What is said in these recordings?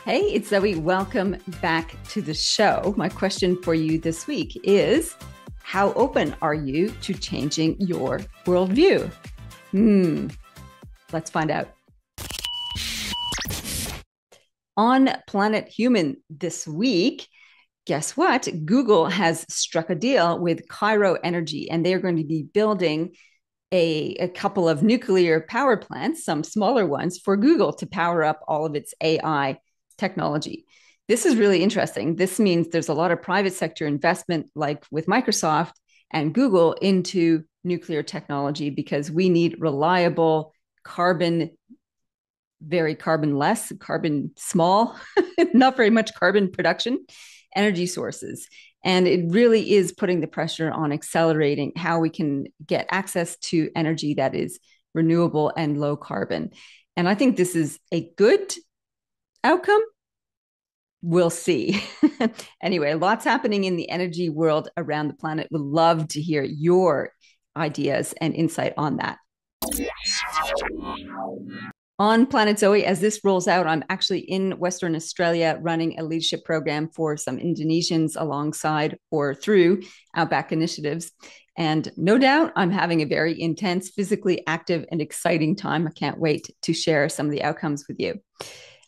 Hey, it's Zoe. Welcome back to the show. My question for you this week is, how open are you to changing your worldview? Let's find out. On Planet Human this week, guess what? Google has struck a deal with Cairo Energy, and they're going to be building a couple of nuclear power plants, some smaller ones, for Google to power up all of its AI technology. This is really interesting. This means there's a lot of private sector investment, like with Microsoft and Google, into nuclear technology because we need reliable, very carbon less, carbon small, not very much carbon production energy sources. And it really is putting the pressure on accelerating how we can get access to energy that is renewable and low carbon. And I think this is a good outcome. We'll see. Anyway, lots happening in the energy world around the planet. Would love to hear your ideas and insight on that. On Planet Zoe, as this rolls out, I'm actually in Western Australia running a leadership program for some Indonesians alongside or through Outback initiatives. And no doubt I'm having a very intense, physically active and exciting time. I can't wait to share some of the outcomes with you.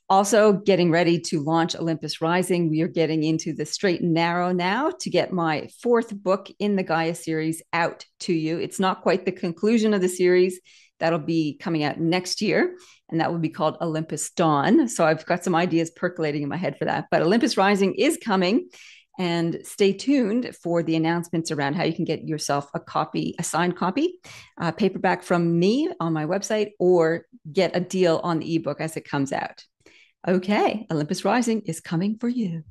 Also getting ready to launch Olympus Rising. We are getting into the straight and narrow now to get my fourth book in the Gaia series out to you. It's not quite the conclusion of the series. That'll be coming out next year, and that will be called Olympus Dawn. So I've got some ideas percolating in my head for that. But Olympus Rising is coming, and stay tuned for the announcements around how you can get yourself a signed copy, paperback from me on my website, or get a deal on the ebook as it comes out. Okay, Olympus Rising is coming for you.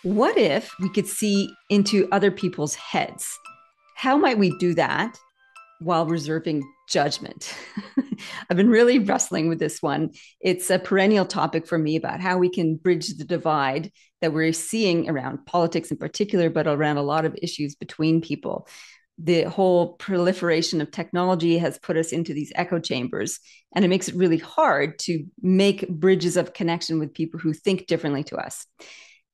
What if we could see into other people's heads? How might we do that while reserving judgment? I've been really wrestling with this one. It's a perennial topic for me about how we can bridge the divide that we're seeing around politics in particular, but around a lot of issues between people. The whole proliferation of technology has put us into these echo chambers, and it makes it really hard to make bridges of connection with people who think differently to us.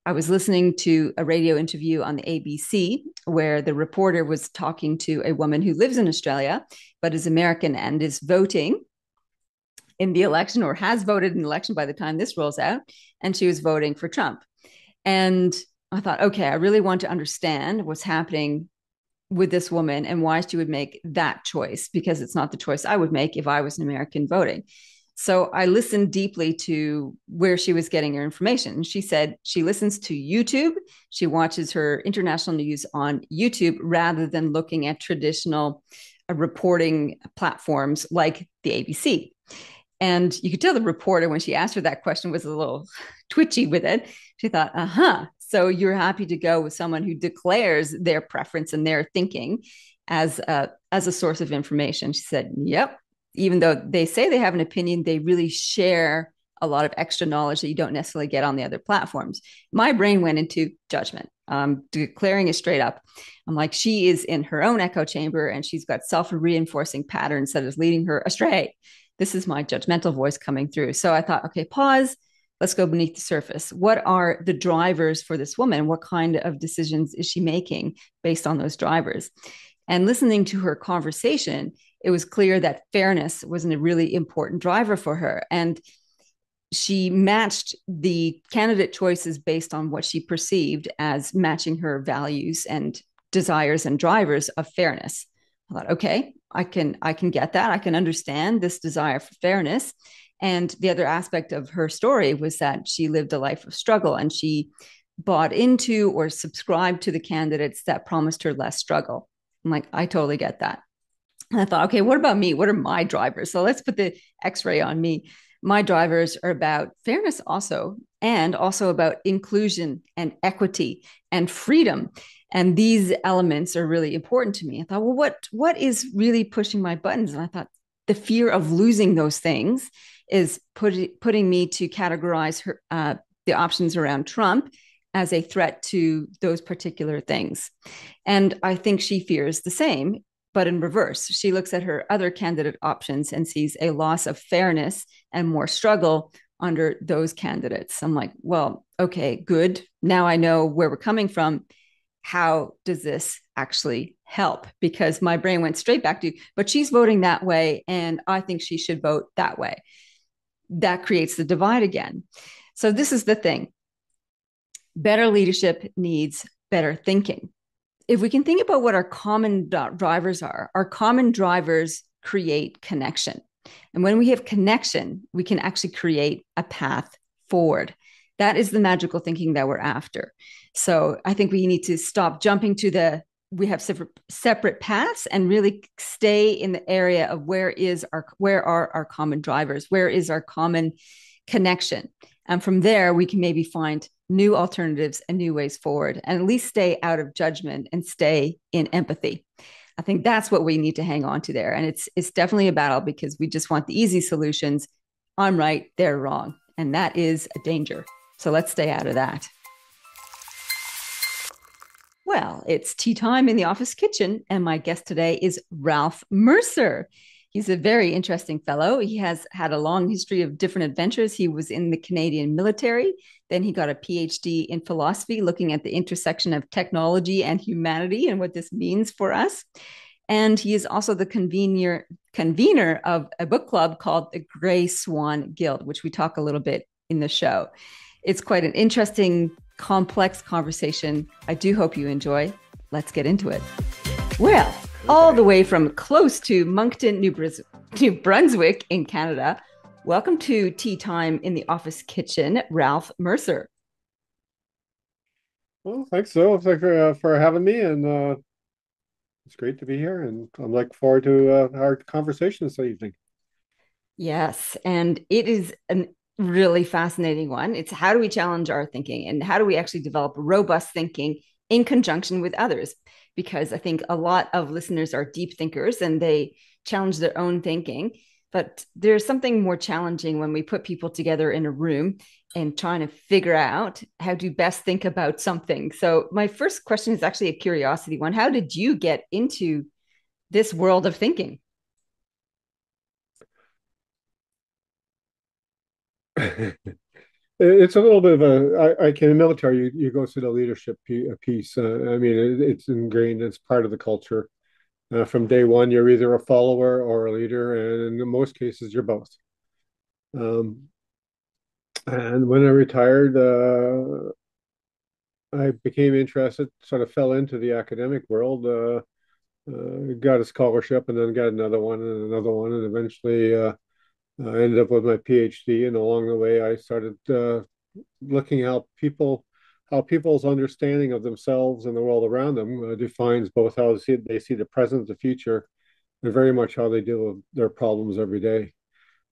I was listening to a radio interview on the ABC where the reporter was talking to a woman who lives in Australia, but is American and is voting in the election, or has voted in the election by the time this rolls out. And she was voting for Trump. And I thought, okay, I really want to understand what's happening with this woman and why she would make that choice, because it's not the choice I would make if I was an American voting. So I listened deeply to where she was getting her information. She said she listens to YouTube. She watches her international news on YouTube rather than looking at traditional reporting platforms like the ABC. And you could tell the reporter, when she asked her that question, was a little twitchy with it. She thought, so you're happy to go with someone who declares their preference and their thinking as a source of information. She said, yep. Even though they say they have an opinion, they really share a lot of extra knowledge that you don't necessarily get on the other platforms. My brain went into judgment, declaring it straight up. I'm like, she is in her own echo chamber and she's got self-reinforcing patterns that is leading her astray. This is my judgmental voice coming through. So I thought, okay, pause. Let's go beneath the surface. What are the drivers for this woman? What kind of decisions is she making based on those drivers? And listening to her conversation, it was clear that fairness wasn't a really important driver for her. And she matched the candidate choices based on what she perceived as matching her values and desires and drivers of fairness. I thought, okay, I can get that. I can understand this desire for fairness. And the other aspect of her story was that she lived a life of struggle, and she bought into or subscribed to the candidates that promised her less struggle. I'm like, I totally get that. And I thought, okay, what about me? What are my drivers? So let's put the X-ray on me. My drivers are about fairness also, and also about inclusion and equity and freedom. And these elements are really important to me. I thought, well, what is really pushing my buttons? And I thought, the fear of losing those things is putting me to categorize the options around Trump as a threat to those particular things. And I think she fears the same, but in reverse. She looks at her other candidate options and sees a loss of fairness and more struggle, under those candidates. I'm like, well, okay, good. Now I know where we're coming from. How does this actually help? Because my brain went straight back to, but she's voting that way, and I think she should vote that way. That creates the divide again. So, this is the thing: better leadership needs better thinking. If we can think about what our common drivers are, our common drivers create connection. And when we have connection, we can actually create a path forward. That is the magical thinking that we're after. So I think we need to stop jumping to we have separate paths and really stay in the area of where are our common drivers? Where is our common connection? And from there, we can maybe find new alternatives and new ways forward, and at least stay out of judgment and stay in empathy. I think that's what we need to hang on to there. And it's definitely a battle because we just want the easy solutions. I'm right, they're wrong. And that is a danger. So let's stay out of that. Well, it's tea time in the office kitchen, and my guest today is Ralph Mercer. He's a very interesting fellow. He has had a long history of different adventures. He was in the Canadian military. Then he got a PhD in philosophy, looking at the intersection of technology and humanity and what this means for us. And he is also the convener of a book club called the Grey Swan Guild, which we talk a little bit in the show. It's quite an interesting, complex conversation. I do hope you enjoy. Let's get into it. Well, all the way from close to Moncton, New Brunswick in Canada, welcome to Tea Time in the Office Kitchen, Ralph Mercer. Well, thanks, Zoe. Thanks for having me, and it's great to be here. And I'm looking forward to our conversation this evening. Yes, and it is a really fascinating one. It's how do we challenge our thinking and how do we actually develop robust thinking in conjunction with others? Because I think a lot of listeners are deep thinkers and they challenge their own thinking. But there's something more challenging when we put people together in a room and trying to figure out how to best think about something. So, my first question is actually a curiosity one. How did you get into this world of thinking? It's a little bit of I can in the military, you go through the leadership piece. I mean, it's ingrained, it's part of the culture. From day one, you're either a follower or a leader, and in most cases, you're both. Um, and when I retired, I became interested, sort of fell into the academic world, got a scholarship, and then got another one and another one, and eventually I ended up with my PhD. And along the way, I started looking how people's understanding of themselves and the world around them defines both how they see the present, the future, and very much how they deal with their problems every day.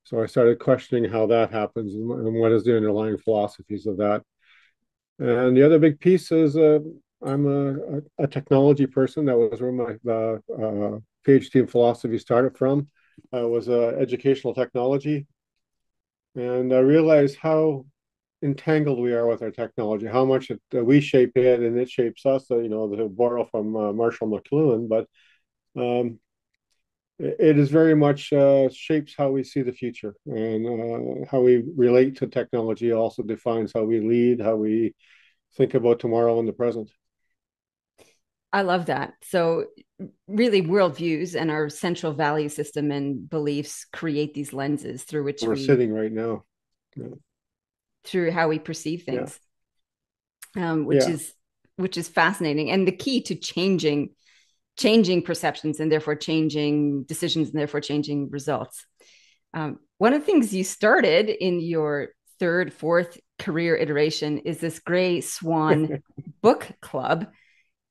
So I started questioning how that happens and what is the underlying philosophies of that. And the other big piece is I'm a technology person. That was where my PhD in philosophy started from. Was educational technology, and I realized how entangled we are with our technology, how much we shape it and it shapes us. To borrow from Marshall McLuhan, but um, it is very much shapes how we see the future, and how we relate to technology also defines how we lead, how we think about tomorrow and the present. I love that. So, really, worldviews and our central value system and beliefs create these lenses through which We're we, sitting right now. Yeah, through how we perceive yeah, things, yeah. which is fascinating and the key to changing perceptions and therefore changing decisions and therefore changing results. One of the things you started in your third, fourth career iteration is this Gray Swan book club.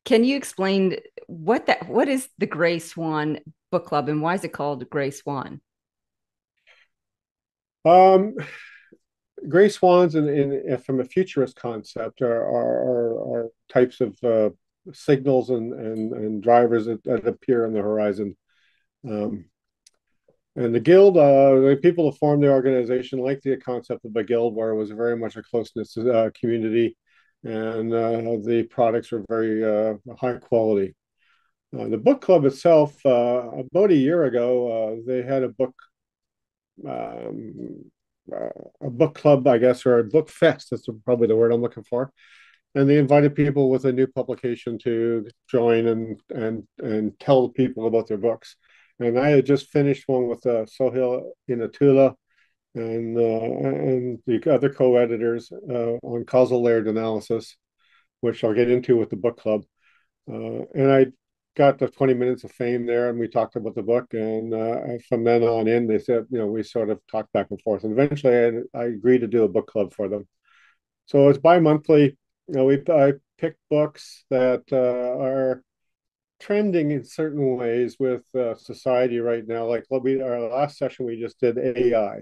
Can you explain what is the Gray Swan book club and why is it called Gray Swan? um, Gray swans, from a futurist concept, are types of signals and drivers that appear on the horizon. Um, and the guild, the people who formed the organization like the concept of a guild, where it was very much a close-knit community, and the products were very high quality. The book club itself, about a year ago, they had a book. a book club, I guess, or a book fest. That's probably the word I'm looking for. And they invited people with a new publication to join and tell people about their books. And I had just finished one with Sohail Inatullah and the other co-editors on causal layered analysis, which I'll get into with the book club. And I got the 20 minutes of fame there, and we talked about the book. And from then on in, they said, we sort of talked back and forth. And eventually, I agreed to do a book club for them. So it's bi-monthly. I pick books that are trending in certain ways with society right now. Like our last session, we just did AI.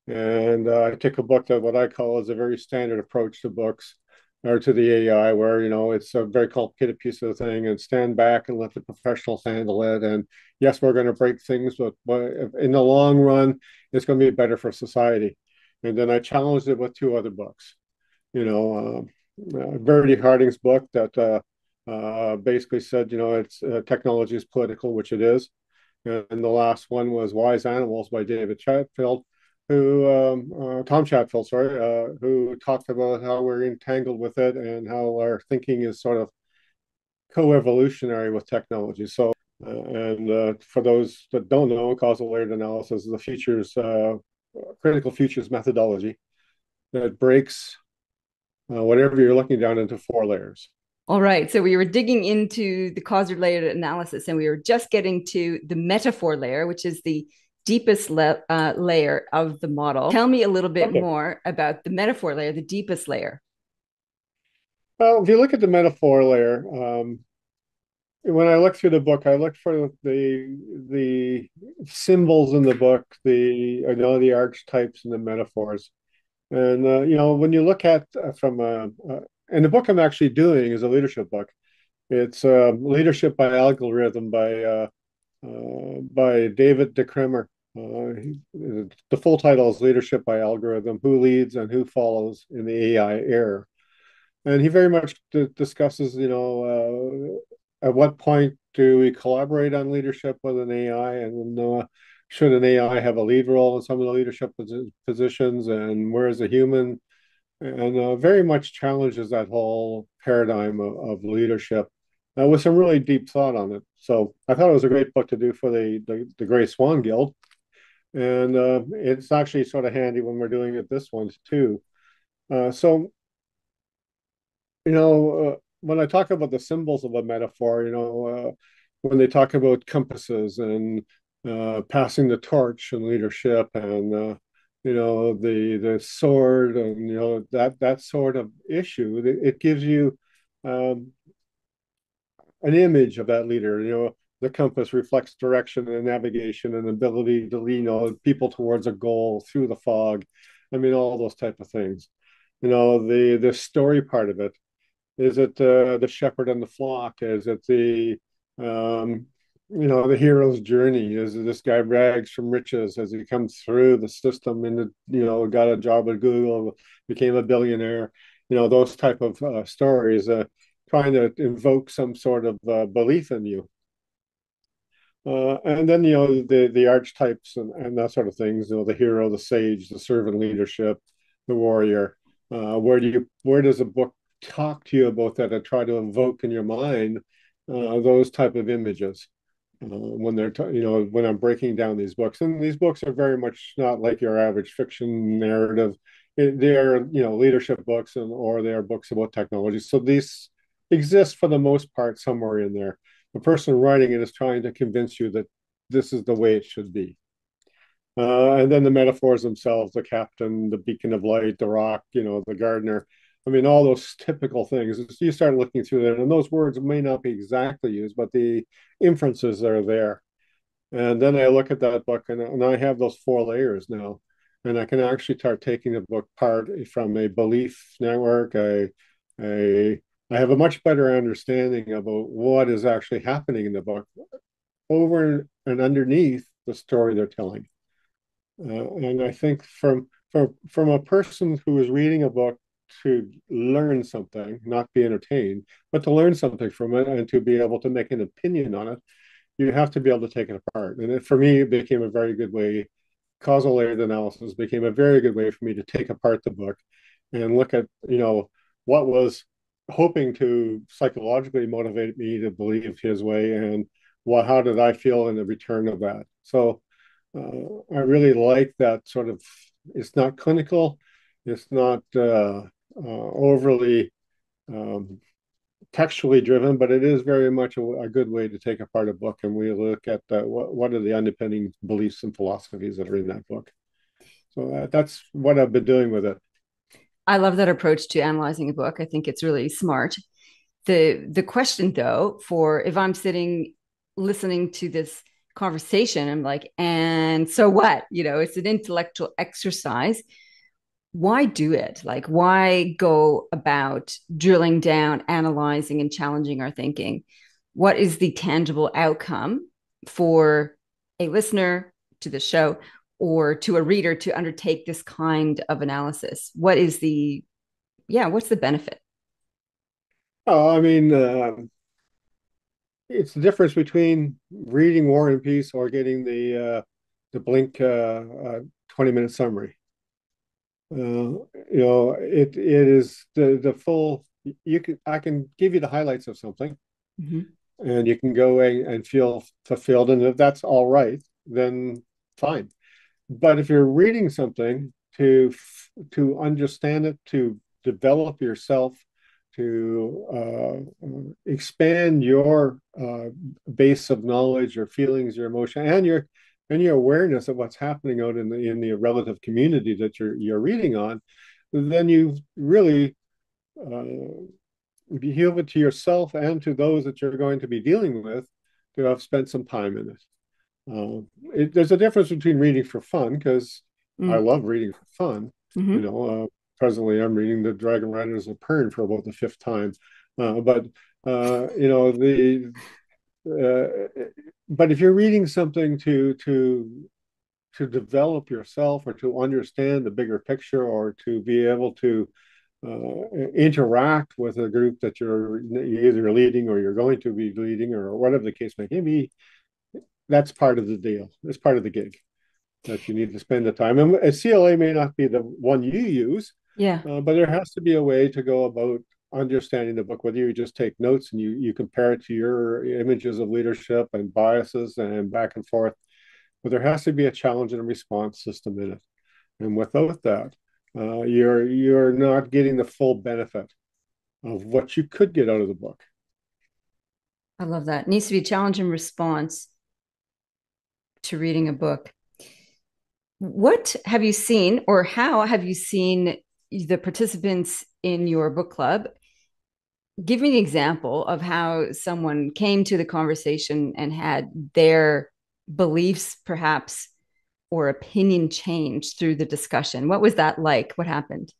And I took a book that what I call is a very standard approach to books or to the AI, where it's a very complicated piece of the thing, and stand back and let the professionals handle it. And yes, we're going to break things, but in the long run, it's going to be better for society. And then I challenged it with two other books. Verity Harding's book that basically said, it's technology is political, which it is. And the last one was Wise Animals by David Chatfield, Tom Chatfield, sorry, who talked about how we're entangled with it and how our thinking is sort of co-evolutionary with technology. So, for those that don't know, causal layered analysis is the critical futures methodology that breaks whatever you're looking down into four layers. All right. So we were digging into the causal layered analysis, and we were just getting to the metaphor layer, which is the deepest layer of the model. Tell me a little bit Okay. more about the metaphor layer, the deepest layer. Well, if you look at the metaphor layer, when I look through the book, I look for the symbols in the book, the archetypes and the metaphors. And when you look at and the book I'm actually doing is a leadership book. It's Leadership by Algorithm by David DeCremer. The full title is Leadership by Algorithm: Who Leads and Who Follows in the AI Era. And he very much discusses, at what point do we collaborate on leadership with an AI, and should an AI have a lead role in some of the leadership positions, and where is a human? And very much challenges that whole paradigm of leadership with some really deep thought on it. So I thought it was a great book to do for the Gray Swan Guild. And it's actually sort of handy when we're doing it this one too. So when I talk about the symbols of a metaphor, when they talk about compasses and passing the torch and leadership and the sword and that sort of issue, it gives you um, an image of that leader. The compass reflects direction and navigation and ability to lead people towards a goal through the fog. I mean, all those type of things. The story part of it. Is it the shepherd and the flock? Is it um, the hero's journey? Is it this guy rags from riches as he comes through the system and got a job at Google, became a billionaire? Those type of stories, trying to invoke some sort of belief in you. And then the archetypes and that sort of things. The hero, the sage, the servant leadership, the warrior. Where does a book talk to you about that and try to evoke in your mind those type of images when when I'm breaking down these books? And these books are very much not like your average fiction narrative. They are leadership books or they are books about technology. So these exist for the most part somewhere in there. The person writing it is trying to convince you that this is the way it should be. And then the metaphors themselves, the captain, the beacon of light, the rock, the gardener. I mean, all those typical things. You start looking through that, and those words may not be exactly used, but the inferences are there. And then I look at that book, and I have those four layers now. And I can actually start taking the book apart from a belief network. I have a much better understanding about what is actually happening in the book over and underneath the story they're telling. And I think from a person who is reading a book to learn something, not be entertained, but to learn something from it and to be able to make an opinion on it, you have to be able to take it apart. And for me, it became a very good way causal layered analysis became a very good way for me to take apart the book and look at, what was hoping to psychologically motivate me to believe his way, and how did I feel in the return of that. So I really like that sort of, it's not clinical, it's not overly um, textually driven, but it is very much a good way to take apart a book, and we look at what are the underpinning beliefs and philosophies that are in that book. So that's what I've been doing with it. I love that approach to analyzing a book. I think it's really smart. The question though, for if I'm sitting listening to this conversation, I'm like, and so what? It's an intellectual exercise. Why do it? Like, why go about drilling down, analyzing, and challenging our thinking? What is the tangible outcome for a listener to the show or to a reader to undertake this kind of analysis? What's the benefit? Oh, I mean, it's the difference between reading War and Peace or getting the Blink 20-minute summary. It is the full. I can give you the highlights of something, Mm-hmm. and you can go away and feel fulfilled. And if that's all right, then fine. But if you're reading something to understand it, to develop yourself, to expand your base of knowledge, your feelings, your emotion, and your awareness of what's happening out in the relative community that you're reading on, then you really behave it to yourself and to those that you're going to be dealing with to have spent some time in it. There's a difference between reading for fun, because I love reading for fun. You Mm-hmm. know, presently I'm reading The Dragon Riders of Pern for about the fifth time. But you know but if you're reading something to develop yourself or to understand the bigger picture or to be able to interact with a group that you're either leading or you're going to be leading or whatever the case may be, that's part of the deal. It's part of the gig that you need to spend the time. And a CLA may not be the one you use, Yeah. but there has to be a way to go about understanding the book, whether you just take notes and you compare it to your images of leadership and biases and back and forth. But there has to be a challenge and a response system in it. And without that, you're not getting the full benefit of what you could get out of the book. I love that. It needs to be a challenge and response to reading a book. What have you seen, or how have you seen the participants in your book club? Give me an example of how someone came to the conversation and had their beliefs, perhaps, or opinion changed through the discussion. What was that like? What happened?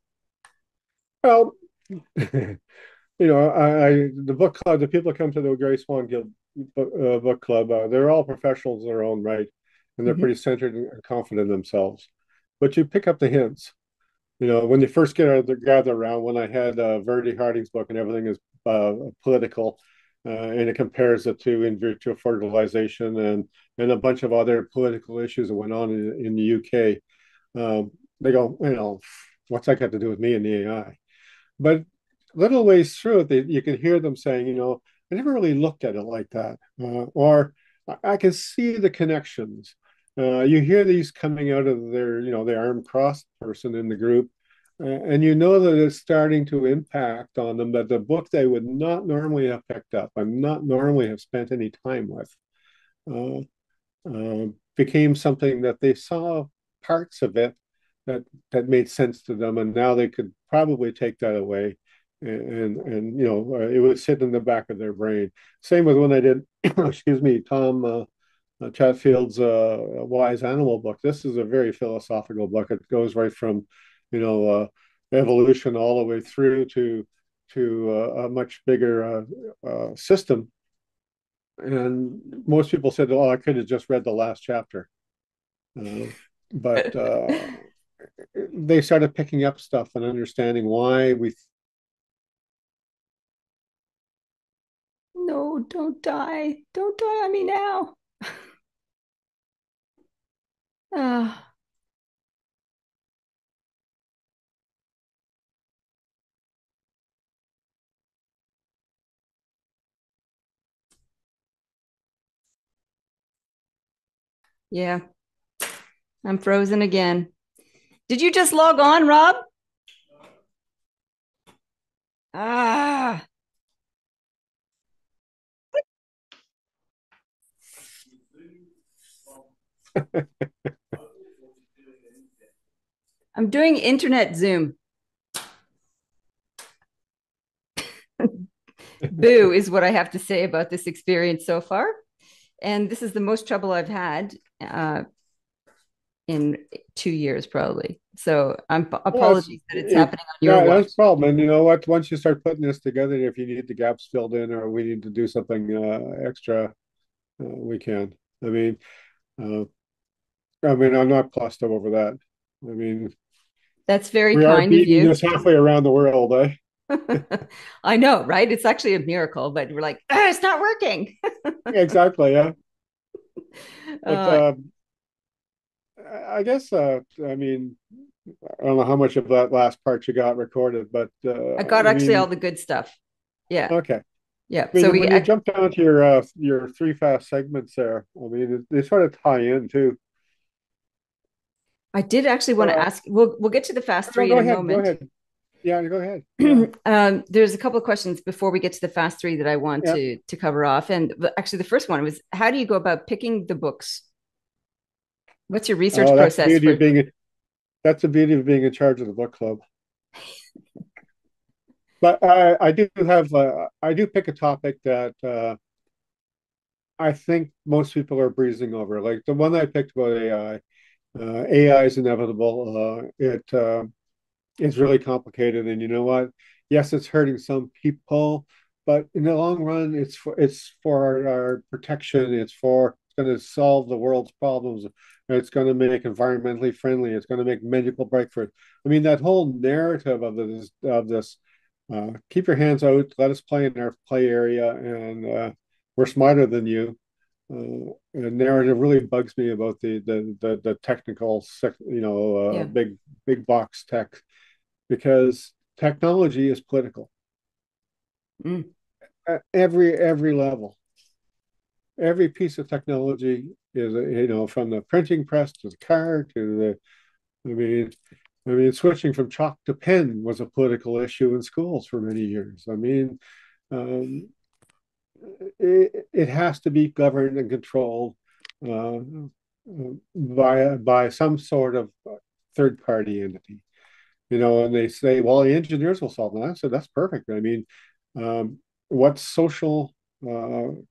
Well, the book club, the people that come to the Gray Swan Guild book club, they're all professionals in their own right, and they're Mm-hmm. pretty centered and confident in themselves. But you pick up the hints. When you first gather around, when I had Verdi Harding's book and everything is political, and it compares it to in vitro fertilization and a bunch of other political issues that went on in the UK. They go, what's that got to do with me and the AI? But little ways through it, you can hear them saying, I never really looked at it like that. Or I can see the connections. You hear these coming out of the armed cross person in the group, and you know that it's starting to impact on them, that the book they would not normally have picked up and not normally have spent any time with uh, became something that they saw parts of it that made sense to them, and now they could probably take that away, and it would sit in the back of their brain. Same with when I did, excuse me, Tom Chatfield's Wise Animal book. This is a very philosophical book. It goes right from, you know, evolution all the way through to a much bigger system. And most people said, "Oh, I could have just read the last chapter," uh, but they started picking up stuff and understanding why we. No, don't die. Don't die on me now. Ah. Yeah, I'm frozen again. Did you just log on, Rob? Ah, I'm doing internet Zoom. Boo is what I have to say about this experience so far. And this is the most trouble I've had in 2 years, probably. So I'm Well, that's apologies that it's it. happening on your Yeah, watch. that's the problem. And you know what? Once you start putting this together, if you need the gaps filled in or we need to do something extra, we can. I mean, uh, I'm not fussed over that. I mean, That's very we are kind of beating you. this halfway around the world, eh? I know, right? It's actually a miracle, but we're like, it's not working. Exactly, yeah. But uh, I guess, I mean, I don't know how much of that last part you got recorded, but I got I actually all mean, the good stuff. Yeah. okay. Yeah. I So mean, we, when you jump down to your three fast segments there, I mean, they sort of tie in too. I did actually want to Uh, ask, we'll get to the fast no, three in a go moment. ahead. Yeah, go ahead. Yeah, There's a couple of questions before we get to the fast three that I want yeah. to cover off. And actually, the first one was, how do you go about picking the books? What's your research Oh, process for? that's the beauty of being in charge of the book club. But I do pick a topic that I think most people are breezing over. Like the one I picked about AI. AI is inevitable. It's really complicated, and you know what? Yes, it's hurting some people, but in the long run, it's for our protection. It's going to solve the world's problems. It's going to make environmentally friendly. It's going to make medical breakthroughs. I mean, that whole narrative of this keep your hands out, let us play in our play area, and we're smarter than you. Narrative really bugs me about the technical, Yeah. big box tech because technology is political Mm, at every level. Every piece of technology is, from the printing press to the car to I mean, switching from chalk to pen was a political issue in schools for many years. I mean, um, it has to be governed and controlled uh, by some sort of third party entity. And they say, well, the engineers will solve that. So that's perfect. I mean, what social,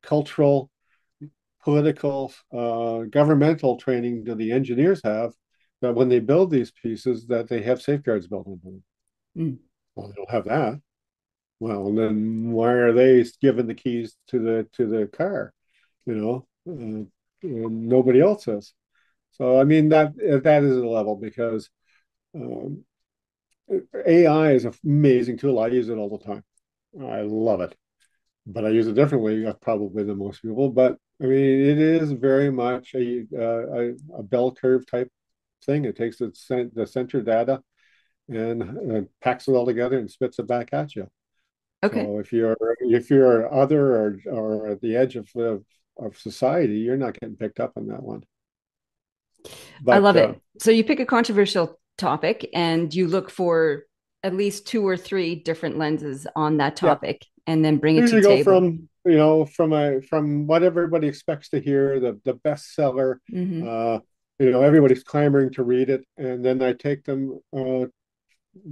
cultural, political, governmental training do the engineers have that when they build these pieces that they have safeguards built into them? mm. Well, they don't have that. Well, then why are they given the keys to the car? You know, and nobody else is. So I mean that is a level because um, AI is an amazing tool. I use it all the time. I love it, but I use it differently probably than most people. But I mean, it is very much a bell curve type thing. It takes the center data and packs it all together and spits it back at you. Okay. So if you're other or at the edge of society, you're not getting picked up on that one. I But love it. So you pick a controversial topic and you look for at least two or three different lenses on that yeah, topic and then bring it to usually go table. from what everybody expects to hear, the bestseller. Mm-hmm. Uh, everybody's clamoring to read it, and then I take them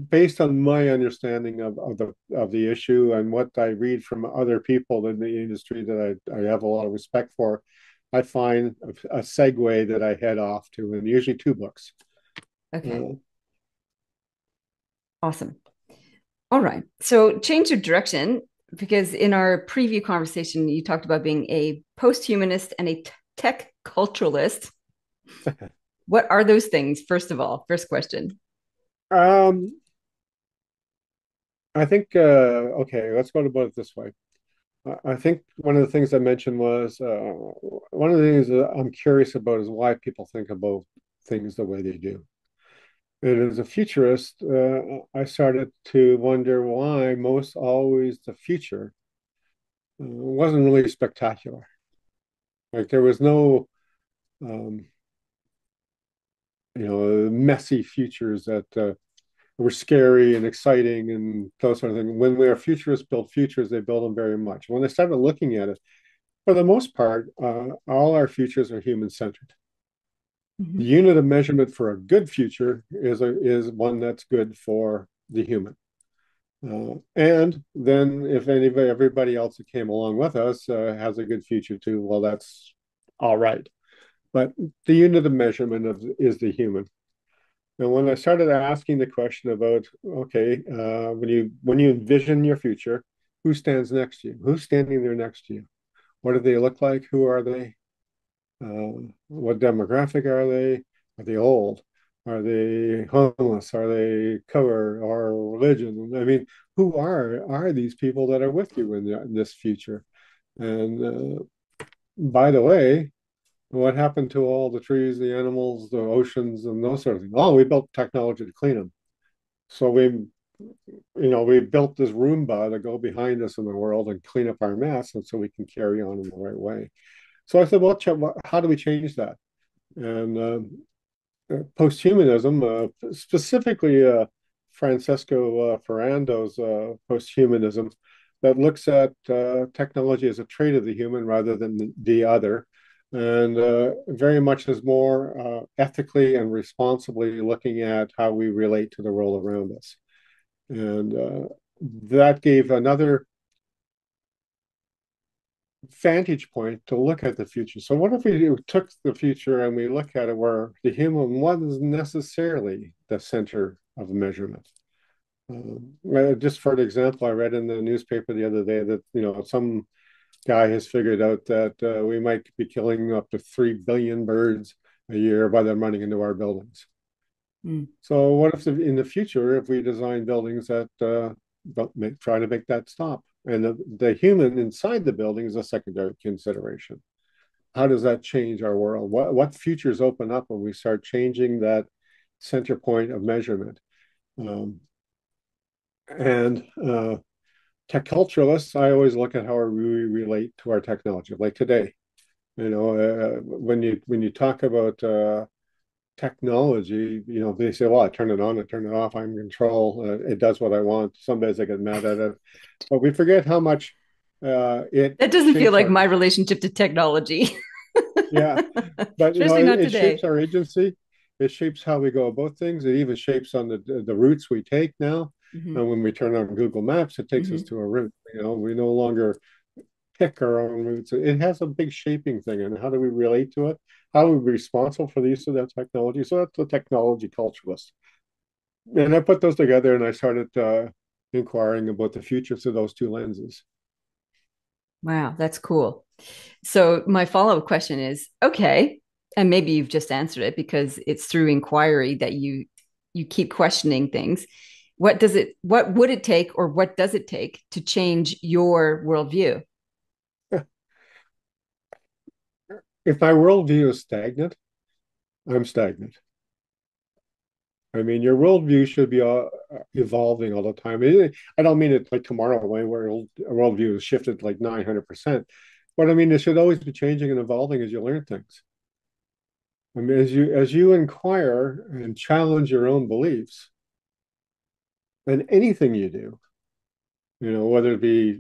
based on my understanding of the issue and what I read from other people in the industry that I have a lot of respect for. I find a segue that I head off to, and usually two books. Okay. Uh, Awesome. All right. So change of direction because in our preview conversation, you talked about being a post humanist and a tech culturalist. What are those things, first of all? First question. um, I think okay, let's go about it this way. I think one of the things I mentioned was one of the things that I'm curious about is why people think about things the way they do. And as a futurist, I started to wonder why most always the future wasn't really spectacular. Like there was no messy futures that were scary and exciting and those sort of things. When we are futurists build futures, they build them very much. When I started looking at it, for the most part, all our futures are human-centered. The Mhm. unit of measurement for a good future is one that's good for the human. And then if everybody else that came along with us has a good future too, well, that's all right. But the unit of measurement is the human. And when I started asking the question about, okay, when you envision your future, who stands next to you? Who's standing there next to you? What do they look like? Who are they? What demographic are they? Are they old? Are they homeless? Are they color or religion? I mean, who are these people that are with you in this future? And by the way, what happened to all the trees, the animals, the oceans, and those sort of things? Oh, we built technology to clean them. So we built this Roomba to go behind us in the world and clean up our mess, and so we can carry on in the right way. So I said, well, how do we change that? And post-humanism, specifically Francesco Ferrando's post-humanism, that looks at technology as a trait of the human rather than the other, and very much is more ethically and responsibly looking at how we relate to the world around us. And that gave another vantage point to look at the future. So what if we took the future and we look at it where the human wasn't necessarily the center of measurement? Just for an example, I read in the newspaper the other day that some guy has figured out that we might be killing up to 3 billion birds a year by them running into our buildings. Mm. So what if in the future, if we design buildings that try to make that stop? And the human inside the building is a secondary consideration. How does that change our world? What futures open up when we start changing that center point of measurement? Um, and tech culturalists, I always look at how we relate to our technology. Like today, when you talk about technology, they say, well, I turn it on, I turn it off, I'm in control, it does what I want. Some days I get mad at it, but we forget how much it That doesn't feel shapes like our, my relationship to technology. yeah, but Especially not it shapes today. our agency. It shapes how we go about things. It even shapes on the routes we take now. Hmm. And when we turn on Google Maps, it takes us Hmm. to a route. We no longer pick our own routes. It has a big shaping thing. And how do we relate to it? How are we responsible for the use of that technology? So that's the technology culturalist. And I put those together and I started inquiring about the future through those two lenses. Wow, that's cool. So my follow-up question is, okay, and maybe you've just answered it because it's through inquiry that you keep questioning things. What would it take or what does it take to change your worldview? If my worldview is stagnant, I'm stagnant. I mean, your worldview should be evolving all the time. I don't mean it like tomorrow, way where worldview is shifted like 900%. But I mean, it should always be changing and evolving as you learn things. I mean, as you inquire and challenge your own beliefs, and anything you do, whether it be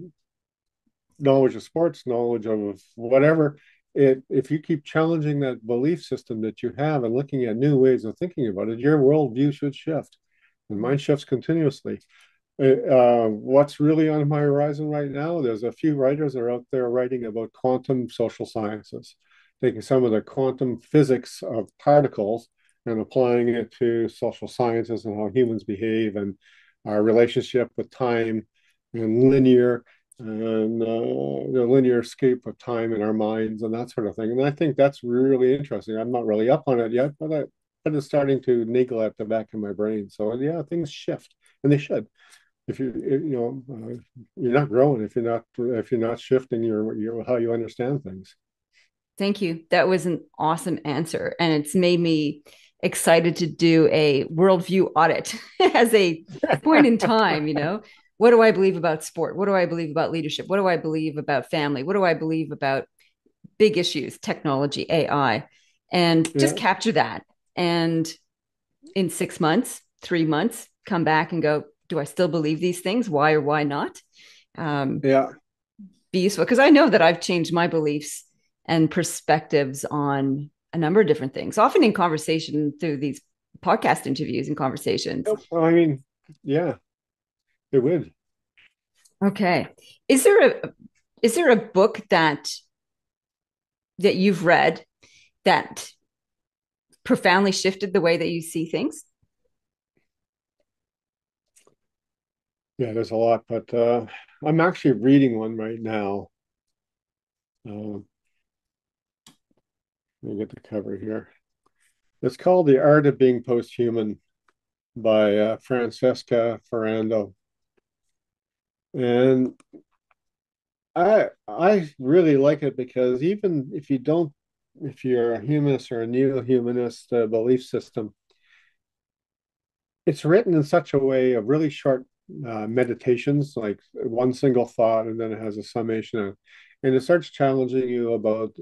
knowledge of sports, knowledge of whatever, if you keep challenging that belief system that you have and looking at new ways of thinking about it, your worldview should shift. And mine shifts continuously. What's really on my horizon right now? There's a few writers that are out there writing about quantum social sciences, taking some of the quantum physics of particles and applying it to social sciences and how humans behave and our relationship with time and the linear escape of time in our minds and that sort of thing. And I think that's really interesting. I'm not really up on it yet, but it's starting to niggle at the back of my brain. So yeah, things shift, and they should. You're not growing if you're not shifting your how you understand things. Thank you. That was an awesome answer. And it's made me excited to do a worldview audit as a point in time, What do I believe about sport? What do I believe about leadership? What do I believe about family? What do I believe about big issues, technology, AI? And just Yeah, capture that and in 6 months, 3 months, come back and go, do I still believe these things? Why or why not? Um, Yeah. be useful because I know that I've changed my beliefs and perspectives on a number of different things, often in conversation through these podcast interviews and conversations. Well, I mean, yeah, it would. Okay. Is there a book that you've read that profoundly shifted the way that you see things? Yeah, there's a lot, but I'm actually reading one right now. Uh, let me get the cover here. It's called The Art of Being Posthuman by Francesca Ferrando. And I really like it because even if you're a humanist or a neo-humanist belief system, it's written in such a way of really short meditations, like one single thought, and then it has a summation, and it starts challenging you about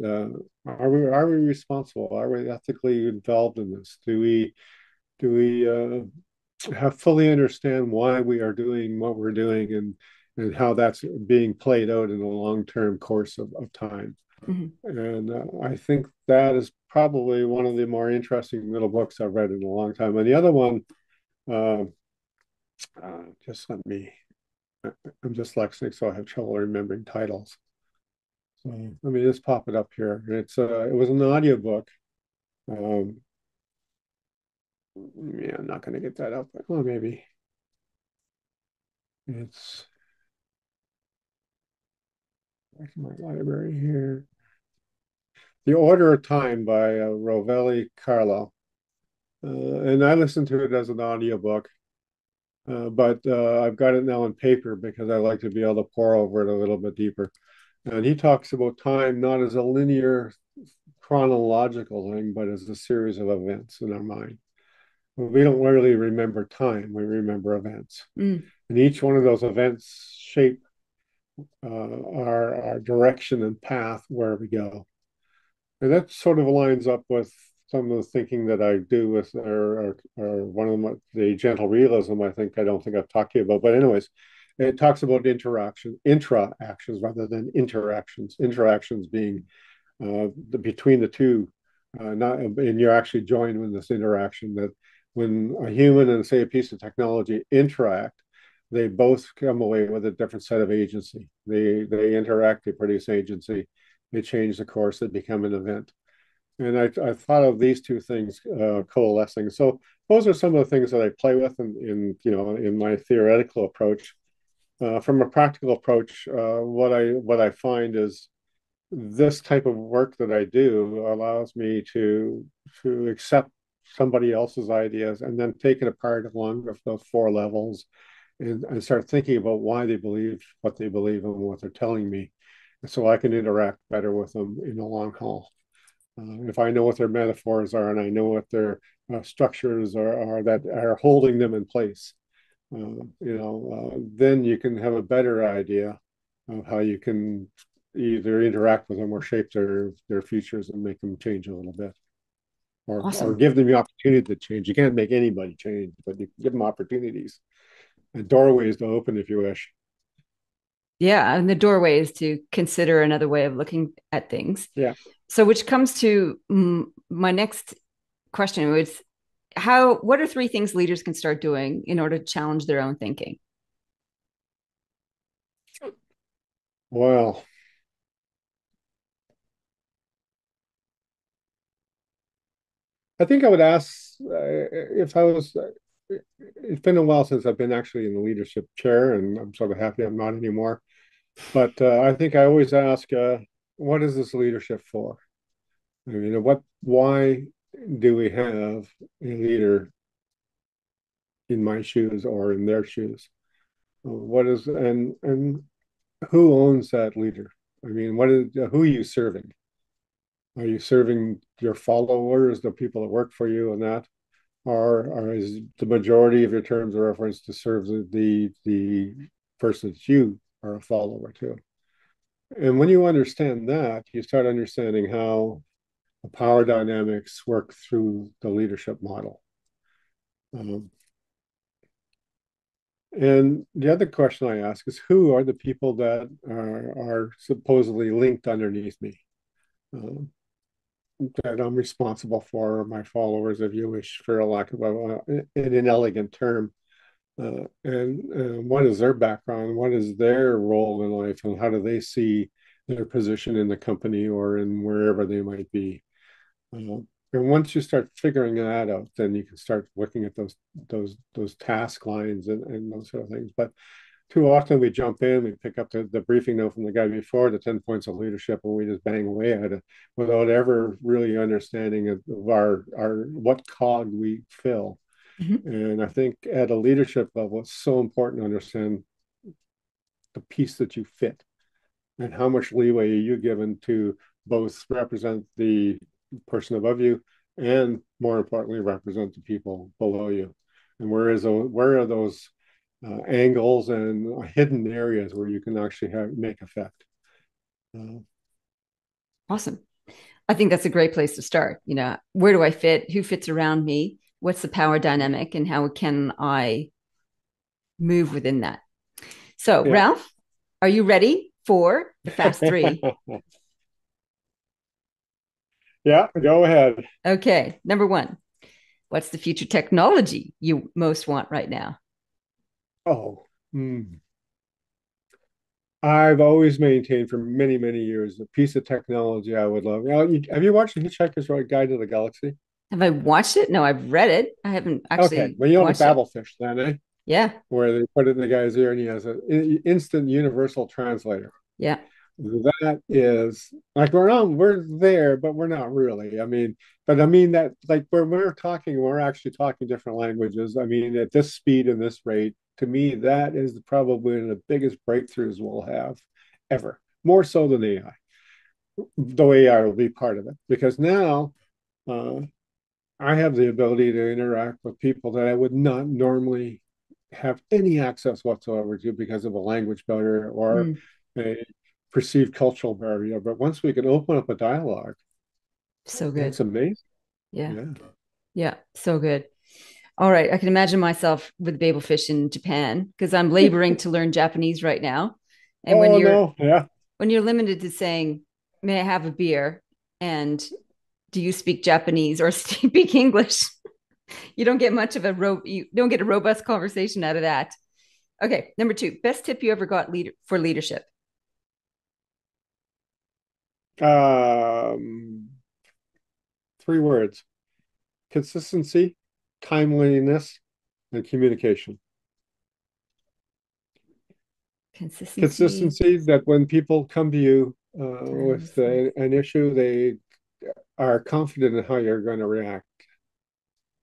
are we responsible? Are we ethically involved in this? Do we have fully understand why we are doing what we're doing and how that's being played out in the long-term course of time? Mm-hmm. And I think that is probably one of the more interesting little books I've read in a long time. And the other one, uh, just let me, I'm dyslexic, so I have trouble remembering titles. So let me just pop it up here. It was an audiobook. Um, yeah, I'm not going to get that up, but well, maybe it's back in my library here. The Order of Time by Rovelli Carlo. And I listened to it as an audiobook, but I've got it now in paper because I like to be able to pour over it a little bit deeper. And he talks about time not as a linear chronological thing, but as a series of events in our mind. We don't really remember time, we remember events. Mm. And each one of those events shape our direction and path where we go. And that sort of lines up with some of the thinking that I do with or one of them, the gentle realism. I don't think I've talked to you about, but anyways, it talks about intra actions rather than interactions. Interactions being between the two, not and you're actually joined in this interaction. That when a human and say a piece of technology interact, they both come away with a different set of agency. They interact, they produce agency, they change the course, they become an event. And I thought of these two things coalescing. So those are some of the things that I play with in my theoretical approach. From a practical approach, what I find is this type of work that I do allows me to accept somebody else's ideas and then take it apart along those four levels and start thinking about why they believe what they believe and what they're telling me, so I can interact better with them in the long haul. If I know what their metaphors are and I know what their structures are that are holding them in place, then you can have a better idea of how you can either interact with them or shape their futures and make them change a little bit, or Awesome. give them the opportunity to change. You can't make anybody change, but you can give them opportunities and doorways to open if you wish. Yeah, and the doorway is to consider another way of looking at things. Yeah. So, which comes to my next question, which what are three things leaders can start doing in order to challenge their own thinking? Well, I think I would ask if I was. It's been a while since I've been actually in the leadership chair, and I'm sort of happy I'm not anymore. But I think I always ask, what is this leadership for? Why do we have a leader in my shoes or in their shoes? What is and who owns that leader? I mean, who are you serving? Are you serving your followers, the people that work for you, and that, or is the majority of your terms of reference to serve the person that you are a follower to? And when you understand that, you start understanding how the power dynamics work through the leadership model. Um, and the other question I ask is, who are the people that are supposedly linked underneath me, um, that I'm responsible for, my followers, if you wish, for a lack of an inelegant term? And what is their background? What is their role in life? And how do they see their position in the company or in wherever they might be? And once you start figuring that out, then you can start looking at those task lines and those sort of things. But too often we jump in, we pick up the briefing note from the guy before, the 10 points of leadership, and we just bang away at it without ever really understanding of our what cog we fill. Mm-hmm. And I think at a leadership level, it's so important to understand the piece that you fit and how much leeway are you given to both represent the person above you and, more importantly, represent the people below you. And where are those angles and hidden areas where you can actually make effect? Awesome. I think that's a great place to start. Where do I fit? Who fits around me? What's the power dynamic, and how can I move within that? So, Yeah. Ralph, are you ready for the fast three? Yeah, go ahead. Okay. Number one, what's the future technology you most want right now? Oh, I've always maintained for many, many years a piece of technology I would love. Have you watched The Hitchhiker's Guide to the Galaxy? Have I watched it? No, I've read it. I haven't Okay, actually well, you know the watched it. Babelfish then, eh? Yeah. Where they put it in the guy's ear and he has an instant universal translator. Yeah. That is like we're there, but we're not really. I mean that like when we're talking, we're actually talking different languages. I mean, at this speed and this rate, to me, that is probably one of the biggest breakthroughs we'll have ever, more so than AI. Though AI will be part of it, because now uh, I have the ability to interact with people that I would not normally have any access whatsoever to because of a language barrier or Mm, a perceived cultural barrier. But once we can open up a dialogue, so it's good. amazing. Yeah. Yeah. Yeah. So good. All right. I can imagine myself with babelfish in Japan because I'm laboring to learn Japanese right now. And when Oh you're no. Yeah. when you're limited to saying, "May I have a beer?" and "Do you speak Japanese or speak English?" you don't get much of you don't get a robust conversation out of that. Okay, number two, best tip you ever got for leadership. Um, Three words: consistency, timeliness, and communication. Consistency, Consistency, that when people come to you with timelessness. an issue, they are confident in how you're going to react.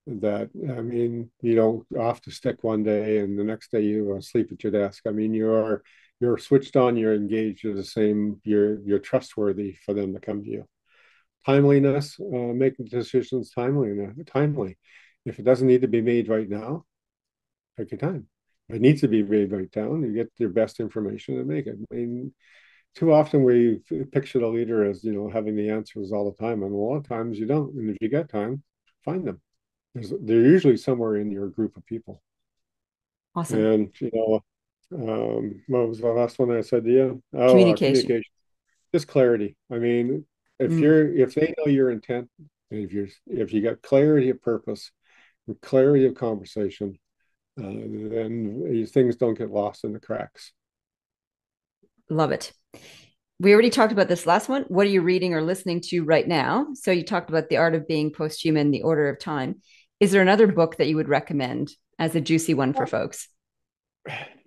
That, I mean, you don't off the stick one day and the next day you are asleep at your desk. I mean, you're switched on, you're engaged, you're the same, you're trustworthy for them to come to you. Timeliness, making decisions timely. If it doesn't need to be made right now, take your time. If it needs to be made right down, you get your best information and make it. I mean, too often we picture the leader as, having the answers all the time, and a lot of times you don't. And if you get time, find them. They're usually somewhere in your group of people. Awesome. And what was the last one I said to you? Oh, Communication. communication, just clarity. I mean, Mm, if they know your intent, and if you got clarity of purpose, and clarity of conversation, then things don't get lost in the cracks. love it. We already talked about this last one. What are you reading or listening to right now? So you talked about The Art of Being Posthuman, The Order of Time. Is there another book that you would recommend as a juicy one for folks?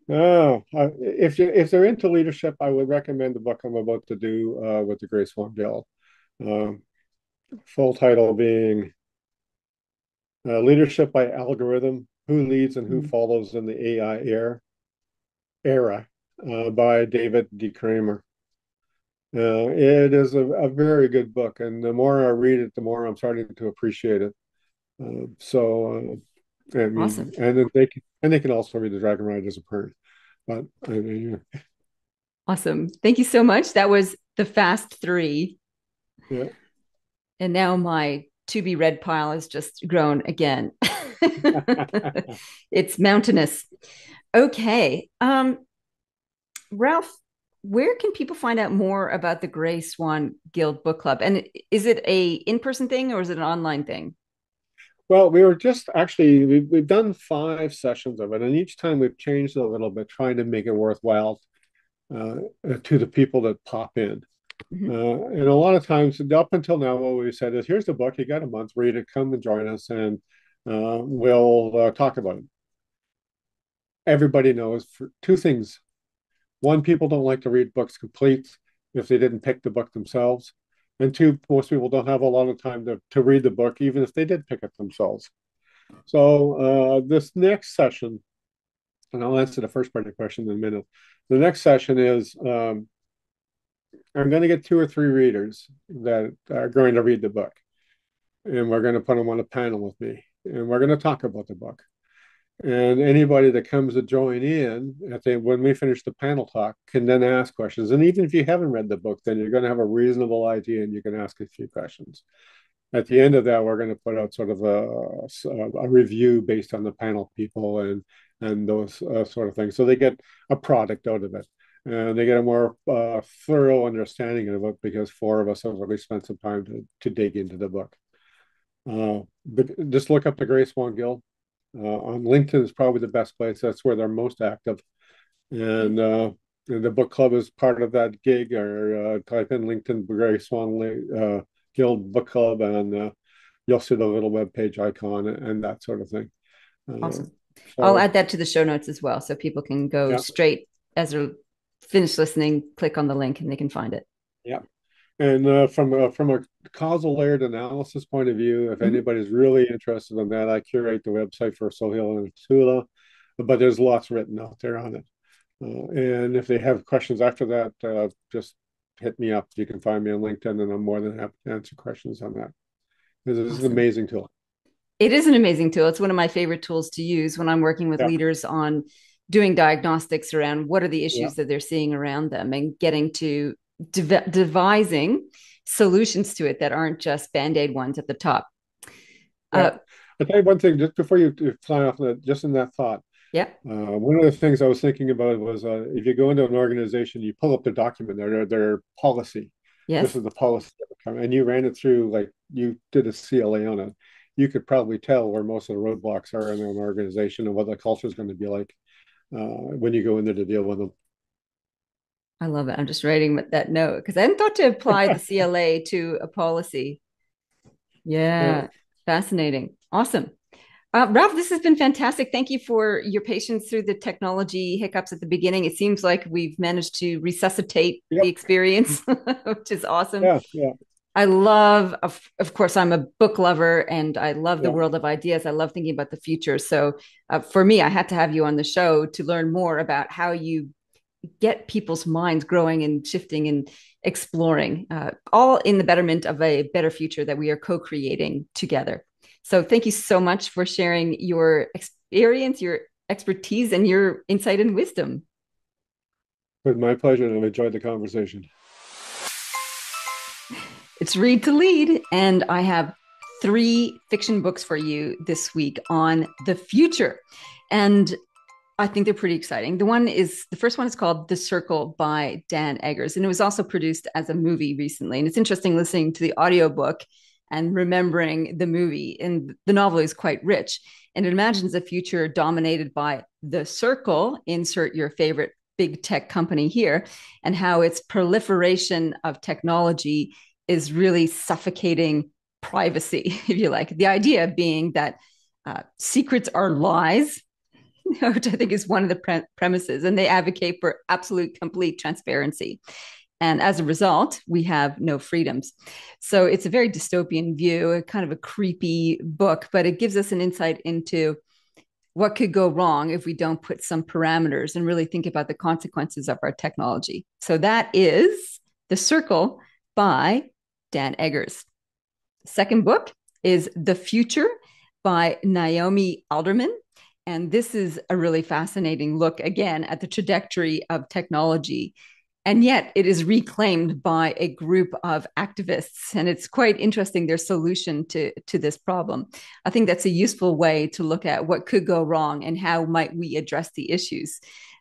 Oh, if they're into leadership, I would recommend the book I'm about to do with the Grace Swan Guild. Um, Full title being Leadership by Algorithm: Who Leads and Who Mm, Follows in the AI Era, by David D. Kramer. It is a very good book, and the more I read it, the more I'm starting to appreciate it. I mean, awesome. and then they can also read The Dragon Ride as a parent. But I mean, Awesome. Thank you so much. That was the fast three. yeah. And now my to be read pile has just grown again. It's mountainous. Okay. Ralph, where can people find out more about the Gray Swan Guild Book Club? And is it a in-person thing or is it an online thing? Well, we were just actually we've done 5 sessions of it, and each time we've changed it a little bit, trying to make it worthwhile uh, to the people that pop in. Mhm. And a lot of times, up until now, what we've said is, "Here's the book. You got a month. Read it. Come and join us, and we'll talk about it." Everybody knows for 2 things. One, people don't like to read books complete if they didn't pick the book themselves. And two, most people don't have a lot of time to read the book, even if they did pick it themselves. So this next session, and I'll answer the first part of the question in a minute. The next session is I'm going to get 2 or 3 readers that are going to read the book, and we're going to put them on a panel with me, and we're going to talk about the book. And anybody that comes to join in, when we finish the panel talk, can then ask questions. And even if you haven't read the book, then you're going to have a reasonable idea and you can ask a few questions. At the end of that, we're going to put out sort of a review based on the panel people and those sort of things. So they get a product out of it. And they get a more thorough understanding of it because 4 of us have really spent some time to dig into the book. But just look up the Gray Swan Guild. On LinkedIn is probably the best place. That's where they're most active. And the book club is part of that gig, or type in LinkedIn Gray Swan Guild Book Club, and you'll see the little web page icon and that sort of thing. Uh, Awesome. I'll so, add that to the show notes as well. So people can go yeah, straight as they're finished listening, click on the link and they can find it. yeah. And from a causal layered analysis point of view, if Mhm. anybody's really interested in that, I curate the website for Sohail and Tula, but there's lots written out there on it. And if they have questions after that, just hit me up. You can find me on LinkedIn, and I'm more than happy to answer questions on that. This is an Awesome. amazing tool. It is an amazing tool. It's one of my favorite tools to use when I'm working with Yeah, leaders on doing diagnostics around what are the yeah, issues that they're seeing around them and getting to devising solutions to it that aren't just band-aid ones at the top. yeah. Uh, I'll tell you one thing, just before you fly off that, just in that thought. yeah, One of the things I was thinking about was if you go into an organization, you pull up the document, their policy. This yes, is the policy, and you ran it through like you did a CLA on it. You could probably tell where most of the roadblocks are in an organization and what the culture is going to be like when you go in there to deal with them. I love it. I'm just writing that note because I hadn't thought to apply the CLA to a policy. Yeah, Yeah, fascinating. Awesome. Ralph, this has been fantastic. Thank you for your patience through the technology hiccups at the beginning. It seems like we've managed to resuscitate the yep, experience, which is awesome. yeah, yeah, I love, of course, I'm a book lover and I love the yeah. world of ideas. I love thinking about the future. So for me, I had to have you on the show to learn more about how you get people's minds growing and shifting and exploring, all in the betterment of a better future that we are co-creating together. So thank you so much for sharing your experience, your expertise, and your insight and wisdom. It was my pleasure, and I've enjoyed the conversation. It's Read to Lead, and I have 3 fiction books for you this week on the future. And I think they're pretty exciting. The first one is called The Circle by Dan Eggers, and it was also produced as a movie recently. And it's interesting listening to the audiobook and remembering the movie. And the novel is quite rich. And it imagines a future dominated by the circle, insert your favorite big tech company here, and how its proliferation of technology is really suffocating privacy, if you like. The idea being that secrets are lies, which I think is one of the premises, and they advocate for absolute, complete transparency. And as a result, we have no freedoms. So it's a very dystopian view, a kind of a creepy book, but it gives us an insight into what could go wrong if we don't put some parameters and really think about the consequences of our technology. So that is The Circle by Dan Eggers. Second book is The Future by Naomi Alderman. And this is a really fascinating look, again, at the trajectory of technology And yet it is reclaimed by a group of activists. And it's quite interesting, their solution to this problem. I think that's a useful way to look at what could go wrong and how might we address the issues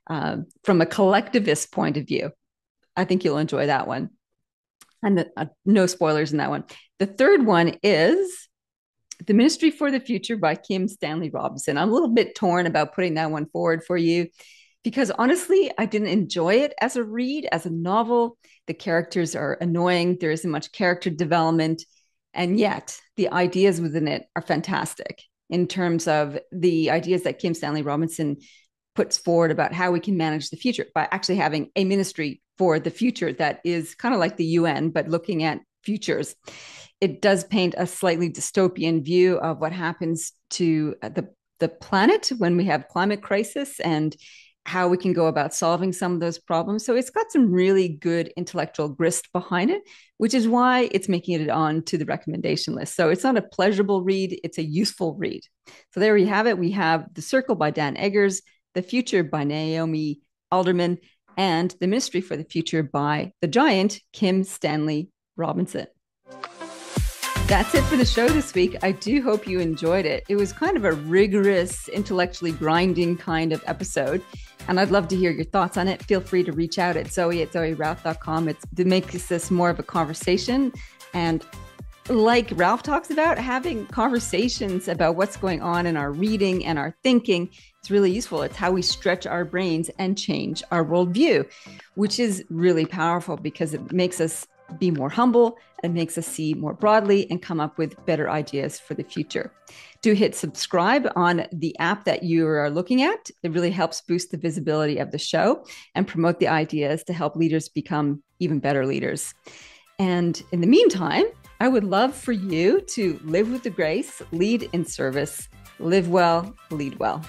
from a collectivist point of view. I think you'll enjoy that one. And no spoilers in that one. The third one is The Ministry for the Future by Kim Stanley Robinson. I'm a little bit torn about putting that one forward for you because honestly, I didn't enjoy it as a read, as a novel. The characters are annoying. There isn't much character development. And yet the ideas within it are fantastic in terms of the ideas that Kim Stanley Robinson puts forward about how we can manage the future by actually having a ministry for the future that is kind of like the UN, but looking at futures. It does paint a slightly dystopian view of what happens to the planet when we have climate crisis and how we can go about solving some of those problems. So it's got some really good intellectual grist behind it, which is why it's making it on to the recommendation list. So it's not a pleasurable read, it's a useful read. So there we have it. We have The Circle by Dan Eggers, The Future by Naomi Alderman, and The Ministry for the Future by the giant Kim Stanley Robinson. That's it for the show this week. I do hope you enjoyed it. It was kind of a rigorous, intellectually grinding kind of episode. And I'd love to hear your thoughts on it. Feel free to reach out at Zoe@zoerouth.com. It makes this more of a conversation. And like Ralph talks about, having conversations about what's going on in our reading and our thinking, it's really useful. It's how we stretch our brains and change our worldview, which is really powerful because it makes us be more humble and makes us see more broadly and come up with better ideas for the future. Do hit subscribe on the app that you are looking at. It really helps boost the visibility of the show and promote the ideas to help leaders become even better leaders. And in the meantime, I would love for you to live with the grace, lead in service, live well, lead well.